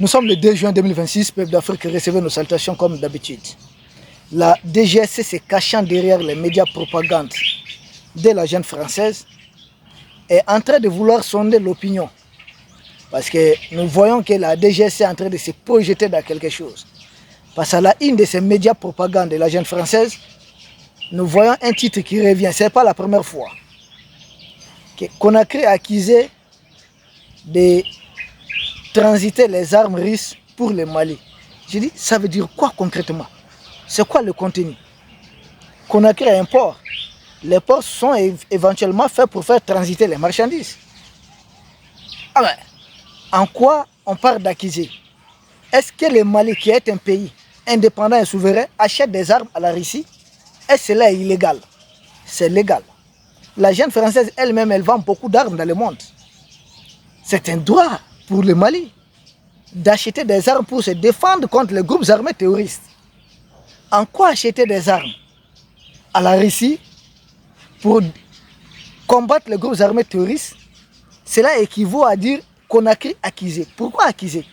Nous sommes le 2 juin 2026, peuple d'Afrique, recevez nos salutations comme d'habitude. La DGSC se cachant derrière les médias propagande de la jeune française est en train de vouloir sonder l'opinion. Parce que nous voyons que la DGSC est en train de se projeter dans quelque chose. Parce qu'à la une de ces médias propagande de la jeune française, nous voyons un titre qui revient. Ce n'est pas la première fois. Que Conakry a accusé de transiter les armes russes pour le Mali. Je dis, ça veut dire quoi concrètement? C'est quoi le contenu? Conakry a un port. Les ports sont éventuellement faits pour faire transiter les marchandises. Ah ben, en quoi on parle d'accuser? Est-ce que le Mali, qui est un pays indépendant et souverain, achète des armes à la Russie? Est-ce que cela est illégal? C'est légal. La jeune française elle-même, elle vend beaucoup d'armes dans le monde. C'est un droit pour le Mali d'acheter des armes pour se défendre contre les groupes armés terroristes. En quoi acheter des armes à la Russie pour combattre les groupes armés terroristes? Cela équivaut à dire Conakry accusé. Pourquoi accusé?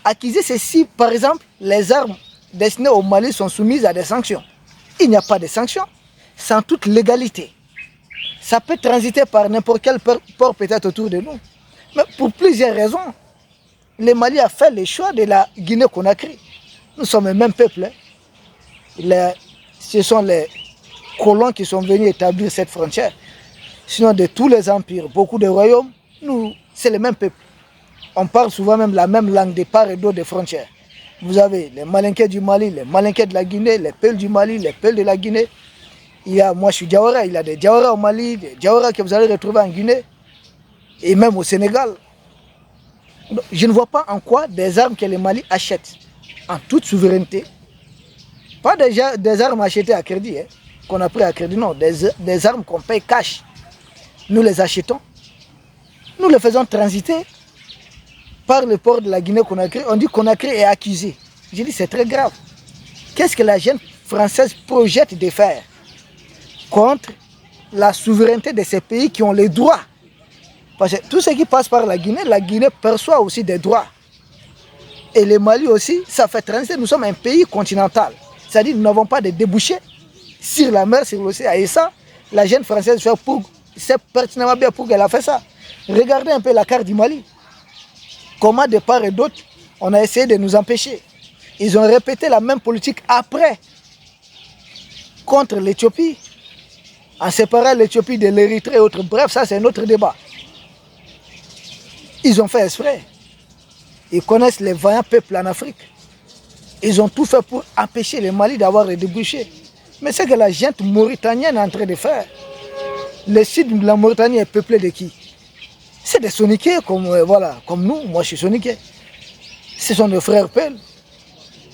Accusé, c'est si, par exemple, les armes destinées au Mali sont soumises à des sanctions. Il n'y a pas de sanctions, sans toute légalité. Ça peut transiter par n'importe quel port peut-être autour de nous. Mais pour plusieurs raisons, le Mali a fait le choix de la Guinée-Conakry. Nous sommes le même peuple. Ce sont les colons qui sont venus établir cette frontière. Sinon, de tous les empires, beaucoup de royaumes, nous, c'est le même peuple. On parle souvent même la même langue de part et d'autre des frontières. Vous avez les Malinqués du Mali, les Malinqués de la Guinée, les Peuls du Mali, les Peuls de la Guinée. Moi je suis Diawara, il y a des Diawara au Mali, des Diawara que vous allez retrouver en Guinée et même au Sénégal. Je ne vois pas en quoi des armes que le Mali achète en toute souveraineté, pas déjà des armes achetées à crédit, qu'on a pris à crédit, non, des armes qu'on paye cash. Nous les achetons, nous les faisons transiter par le port de la Guinée-Conakry. On dit Conakry est accusé. Je dis c'est très grave. Qu'est-ce que la jeune française projette de faire contre la souveraineté de ces pays qui ont les droits? Parce que tout ce qui passe par la Guinée perçoit aussi des droits. Et le Mali aussi, ça fait transiter. Nous sommes un pays continental. C'est-à-dire que nous n'avons pas de débouchés sur la mer, sur l'océan. Et ça, la jeune française c'est pertinemment bien pour qu'elle a fait ça. Regardez un peu la carte du Mali. Comment de part et d'autre, on a essayé de nous empêcher. Ils ont répété la même politique après, contre l'Éthiopie, en séparant l'Éthiopie de l'Érythrée et autres. Bref, ça c'est un autre débat. Ils ont fait exprès. Ils connaissent les vaillants peuples en Afrique. Ils ont tout fait pour empêcher le Mali d'avoir les débouchés. Mais c'est que la gente mauritanienne est en train de faire. Le sud de la Mauritanie est peuplé de qui? C'est des Soniqués comme nous. Moi je suis Soniqué. Ce sont nos frères Peuls.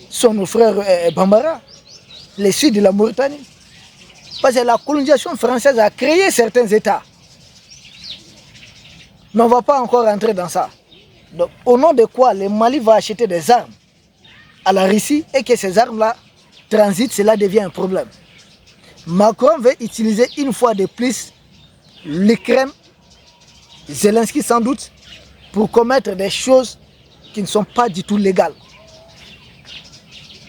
Ce sont nos frères Bambara. Le sud de la Mauritanie. Parce que la colonisation française a créé certains États. Mais on ne va pas encore entrer dans ça. Donc, au nom de quoi le Mali va acheter des armes à la Russie et que ces armes-là transitent, cela devient un problème. Macron veut utiliser une fois de plus l'Ukraine, Zelensky sans doute, pour commettre des choses qui ne sont pas du tout légales.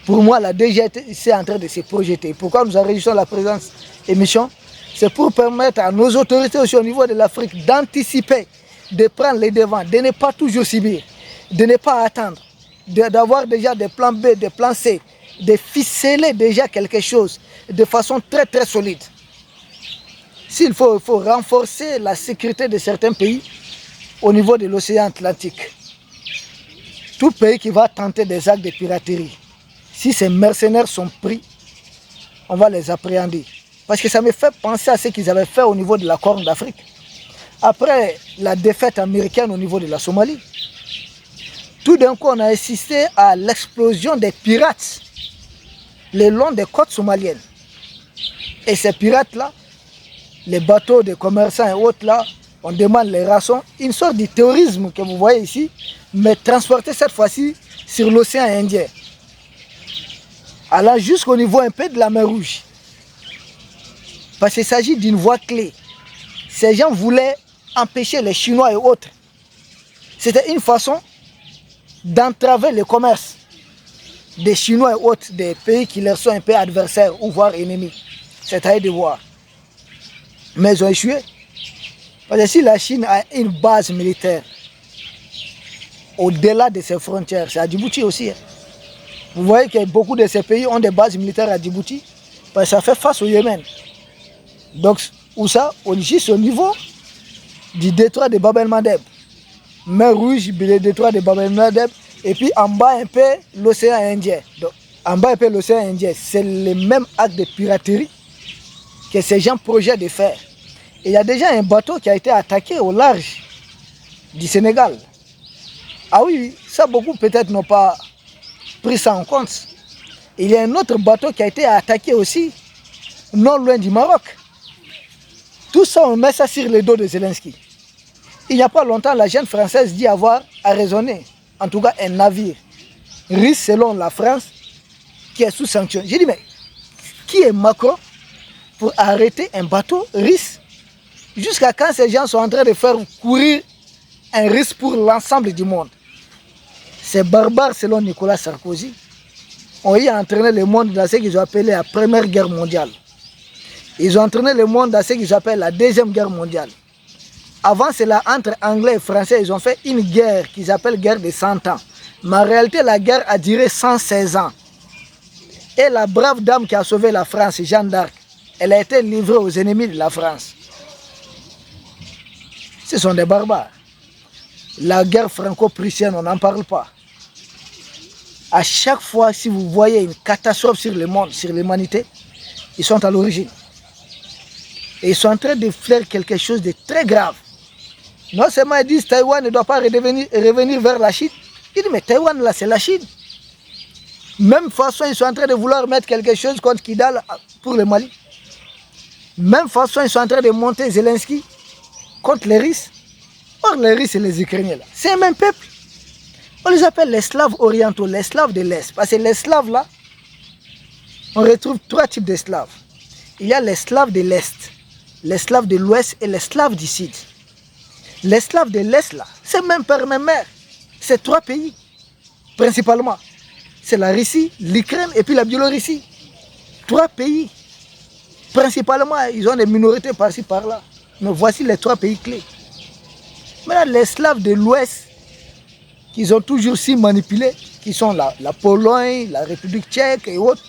Pour moi, la DGSC est en train de se projeter. Pourquoi nous enregistrons la présence émission? C'est pour permettre à nos autorités aussi au niveau de l'Afrique d'anticiper, de prendre les devants, de ne pas toujours subir, de ne pas attendre, d'avoir déjà des plans B, des plans C, de ficeler déjà quelque chose de façon très très solide. S'il faut, il faut renforcer la sécurité de certains pays au niveau de l'océan Atlantique. Tout pays qui va tenter des actes de piraterie, si ces mercenaires sont pris, on va les appréhender. Parce que ça me fait penser à ce qu'ils avaient fait au niveau de la Corne d'Afrique. Après la défaite américaine au niveau de la Somalie, tout d'un coup on a assisté à l'explosion des pirates le long des côtes somaliennes. Et ces pirates-là, les bateaux de commerçants et autres là, on demande les rançons, une sorte de terrorisme que vous voyez ici, mais transporté cette fois-ci sur l'océan Indien. Allant jusqu'au niveau un peu de la mer Rouge. Parce qu'il s'agit d'une voie clé. Ces gens voulaient empêcher les Chinois et autres. C'était une façon d'entraver le commerce des Chinois et autres, des pays qui leur sont un peu adversaires ou voire ennemis. C'est à eux de voir. Mais ils ont échoué. Parce que si la Chine a une base militaire au-delà de ses frontières, c'est à Djibouti aussi. Hein. Vous voyez que beaucoup de ces pays ont des bases militaires à Djibouti, parce que ça fait face au Yémen. Donc, où ça? Juste au niveau du détroit de Bab el-Mandeb. Mer Rouge, le détroit de Bab el-Mandeb, et puis en bas un peu l'océan Indien. Donc, en bas un peu l'océan Indien, c'est le même acte de piraterie que ces gens projettent de faire. Et il y a déjà un bateau qui a été attaqué au large du Sénégal. Ah oui, ça beaucoup peut-être n'ont pas pris ça en compte. Il y a un autre bateau qui a été attaqué aussi, non loin du Maroc. Tout ça, on met ça sur le dos de Zelensky. Il n'y a pas longtemps, la jeune française dit avoir arraisonné, en tout cas un navire russe selon la France, qui est sous sanction. J'ai dit, mais qui est Macron pour arrêter un bateau russe? Jusqu'à quand ces gens sont en train de faire courir un risque pour l'ensemble du monde? Ces barbares, selon Nicolas Sarkozy, ont eu entraîné le monde dans ce qu'ils ont appelé la Première Guerre mondiale. Ils ont entraîné le monde dans ce qu'ils appellent la Deuxième Guerre mondiale. Avant cela, entre Anglais et Français, ils ont fait une guerre qu'ils appellent guerre de 100 ans. Mais en réalité, la guerre a duré 116 ans. Et la brave dame qui a sauvé la France, Jeanne d'Arc, elle a été livrée aux ennemis de la France. Ce sont des barbares. La guerre franco-prussienne, on n'en parle pas. À chaque fois, si vous voyez une catastrophe sur le monde, sur l'humanité, ils sont à l'origine. Et ils sont en train de faire quelque chose de très grave. Non seulement ils disent que Taïwan ne doit pas revenir vers la Chine. Ils disent mais Taïwan là c'est la Chine. Même façon ils sont en train de vouloir mettre quelque chose contre Kidal pour le Mali. Même façon ils sont en train de monter Zelensky contre les Russes. Or les Russes et les Ukrainiens là, c'est un même peuple. On les appelle les Slaves orientaux, les Slaves de l'Est. Parce que les Slaves là, on retrouve trois types de Slaves. Il y a les Slaves de l'Est, les Slaves de l'Ouest et les Slaves du Sud. Les Slaves de l'Est, là, c'est même père, même mère. C'est trois pays, principalement. C'est la Russie, l'Ukraine et puis la Biélorussie. Trois pays. Principalement, ils ont des minorités par-ci, par-là. Mais voici les trois pays clés. Maintenant, les Slaves de l'Ouest, qu'ils ont toujours si manipulés, qui sont la Pologne, la République tchèque et autres.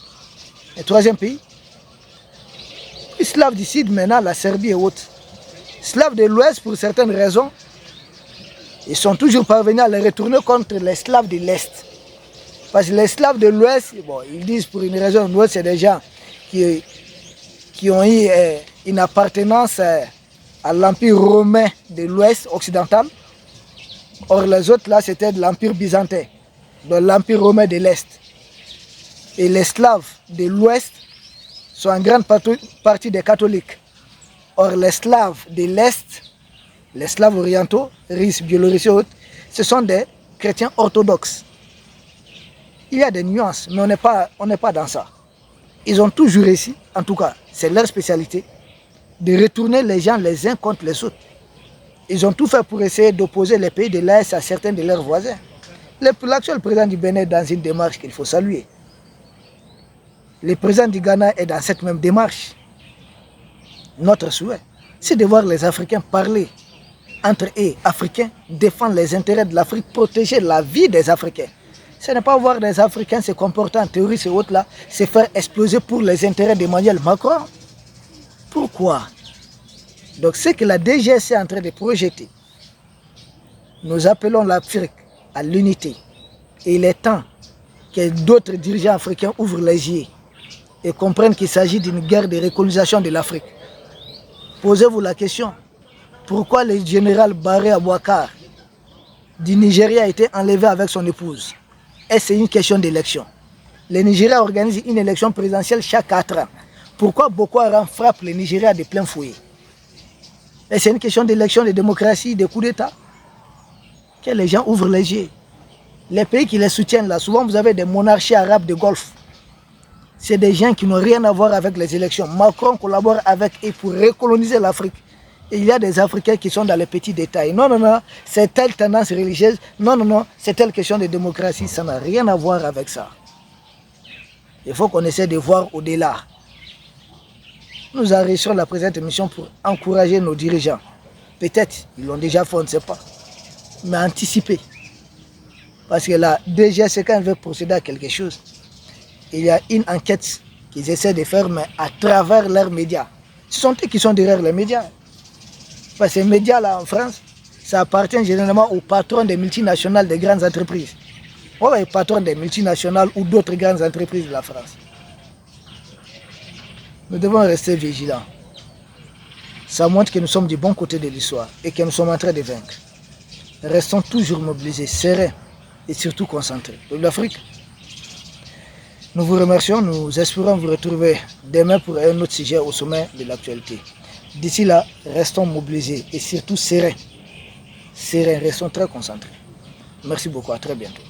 Le troisième pays. Les Slaves du Sud, maintenant, la Serbie et autres. Slaves de l'Ouest, pour certaines raisons, ils sont toujours parvenus à les retourner contre les Slaves de l'Est. Parce que les Slaves de l'Ouest, bon, ils disent pour une raison ou autre, c'est des gens qui ont eu une appartenance à l'Empire romain de l'Ouest occidental. Or, les autres, là, c'était de l'Empire byzantin, de l'Empire romain de l'Est. Et les Slaves de l'Ouest sont en grande partie des catholiques. Or, les Slaves de l'Est, les Slaves orientaux, Russes, Biélorusses et autres, ce sont des chrétiens orthodoxes. Il y a des nuances, mais on n'est pas dans ça. Ils ont toujours réussi, en tout cas, c'est leur spécialité, de retourner les gens les uns contre les autres. Ils ont tout fait pour essayer d'opposer les pays de l'Est à certains de leurs voisins. L'actuel président du Bénin est dans une démarche qu'il faut saluer. Le président du Ghana est dans cette même démarche. Notre souhait, c'est de voir les Africains parler entre eux, Africains, défendre les intérêts de l'Afrique, protéger la vie des Africains. Ce n'est pas voir les Africains se comporter en terroristes et autres là, se faire exploser pour les intérêts d'Emmanuel Macron. Pourquoi? Donc ce que la DGS est en train de projeter, nous appelons l'Afrique à l'unité. Et il est temps que d'autres dirigeants africains ouvrent les yeux et comprennent qu'il s'agit d'une guerre de recolonisation de l'Afrique. Posez-vous la question, pourquoi le général Barré Abouakar du Nigeria a été enlevé avec son épouse? Et c'est une question d'élection. Le Nigeria organise une élection présidentielle chaque 4 ans. Pourquoi Boko Haram frappe le Nigeria de plein fouet? Et c'est une question d'élection, de démocratie, de coup d'État. Que les gens ouvrent les yeux. Les pays qui les soutiennent là, souvent vous avez des monarchies arabes de Golfe. C'est des gens qui n'ont rien à voir avec les élections. Macron collabore avec eux pour recoloniser l'Afrique. il y a des Africains qui sont dans les petits détails. Non, non, non, c'est telle tendance religieuse. Non, non, non, c'est telle question de démocratie. Ça n'a rien à voir avec ça. Il faut qu'on essaie de voir au-delà. Nous enregistrons la présente émission pour encourager nos dirigeants. Peut-être, ils l'ont déjà fait, on ne sait pas. Mais anticiper. Parce que la DGS, quand elle veut procéder à quelque chose, il y a une enquête qu'ils essaient de faire, mais à travers leurs médias. Ce sont eux qui sont derrière les médias. Parce que ces médias-là en France, ça appartient généralement aux patrons des multinationales, des grandes entreprises. Voilà les patrons des multinationales ou d'autres grandes entreprises de la France. Nous devons rester vigilants. Ça montre que nous sommes du bon côté de l'histoire et que nous sommes en train de vaincre. Restons toujours mobilisés, sereins et surtout concentrés. L'Afrique, nous vous remercions, nous espérons vous retrouver demain pour un autre sujet au sommet de l'actualité. D'ici là, restons mobilisés et surtout sereins. Sereins, restons très concentrés. Merci beaucoup, à très bientôt.